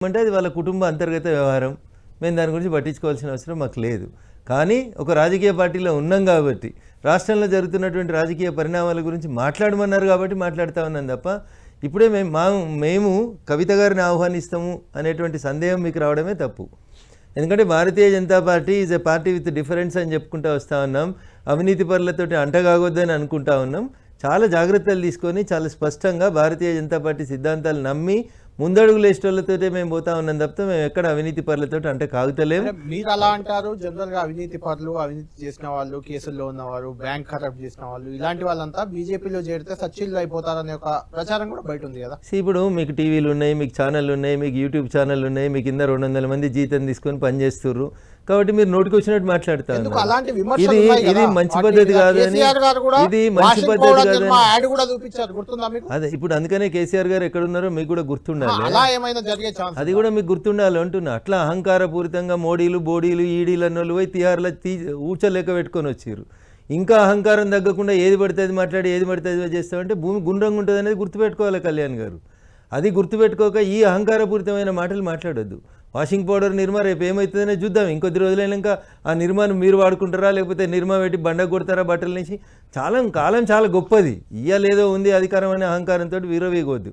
అంటే అది వాళ్ళ కుటుంబ అంతర్గత వ్యవహారం. మేము దాని గురించి పట్టించుకోవాల్సిన అవసరం మాకు లేదు. కానీ ఒక రాజకీయ పార్టీలో ఉన్నాం కాబట్టి, రాష్ట్రంలో జరుగుతున్నటువంటి రాజకీయ పరిణామాల గురించి మాట్లాడమన్నారు కాబట్టి మాట్లాడుతూ ఉన్నాం తప్ప, ఇప్పుడే మేము కవిత గారిని ఆహ్వానిస్తాము అనేటువంటి సందేహం మీకు రావడమే తప్పు. ఎందుకంటే Bharatiya Janata party is a party with difference అని చెప్పుకుంటూ వస్తూ ఉన్నాం. అవినీతి పరులతోటి అంటగాగొద్దని అనుకుంటా ఉన్నాం. చాలా జాగ్రత్తలు తీసుకొని చాలా స్పష్టంగా భారతీయ జనతా పార్టీ సిద్ధాంతాలు నమ్మి ముందడుగులు వేసేటోళ్ళతోటే మేము పోతా ఉన్నాం తప్పితే మేము ఎక్కడ అవినీతి పరులతో అంటే కాగుతలేము. మీరు అలా అంటారు. జనరల్ గా అవినీతి పరులు, అవినీతి చేసిన వాళ్ళు, కేసుల్లో ఉన్నవారు, బ్యాంక్ కరప్ట్ చేసిన వాళ్ళు, ఇలాంటి వాళ్ళంతా బీజేపీలో చేరితే సచ్చిళ్ళు అయిపోతారనే ఒక ప్రచారం కూడా బయట ఉంది కదా. ఇప్పుడు మీకు టీవీలు ఉన్నాయి, మీకు ఛానళ్ళు ఉన్నాయి, మీకు యూట్యూబ్ ఛానళ్ళు ఉన్నాయి, మీకు కింద 200 మంది జీతం తీసుకొని పనిచేస్తుర్రు కాబట్టి మీరు నోటికి వచ్చినట్టు మాట్లాడతారు. ఇది మంచి పద్ధతి కాదని, ఇది మంచి పద్ధతి కాదని. అదే ఇప్పుడు అందుకనే కేసీఆర్ గారు ఎక్కడున్నారో మీకు కూడా గుర్తుండాలి. అది కూడా మీకు గుర్తుండాలి అంటున్నా. అట్లా అహంకారపూరితంగా మోడీలు బోడీలు ఈడీలు అన్నోళ్ళు పోయి తిహార్లో ఊచలేక పెట్టుకొని వచ్చారు. ఇంకా అహంకారం తగ్గకుండా ఏది పడితే అది మాట్లాడి ఏది పడితే అది చేస్తామంటే భూమి గుండ్రంగా ఉంటుంది అనేది గుర్తుపెట్టుకోవాలి కళ్యాణ్ గారు. అది గుర్తుపెట్టుకోక ఈ అహంకారపూరితమైన మాటలు మాట్లాడొద్దు. వాషింగ్ పౌడర్ నిర్మా రేపు ఏమవుతుందనే చూద్దాం. ఇంకొద్ది రోజులైనాక ఆ నిర్మాను మీరు వాడుకుంటారా లేకపోతే నిర్మా పెట్టి బండ కొడతారా బట్టల నుంచి. కాలం చాలా గొప్పది. ఇయ్యాలేదో ఉంది అధికారం అనే అహంకారంతో వీరవేయవద్దు.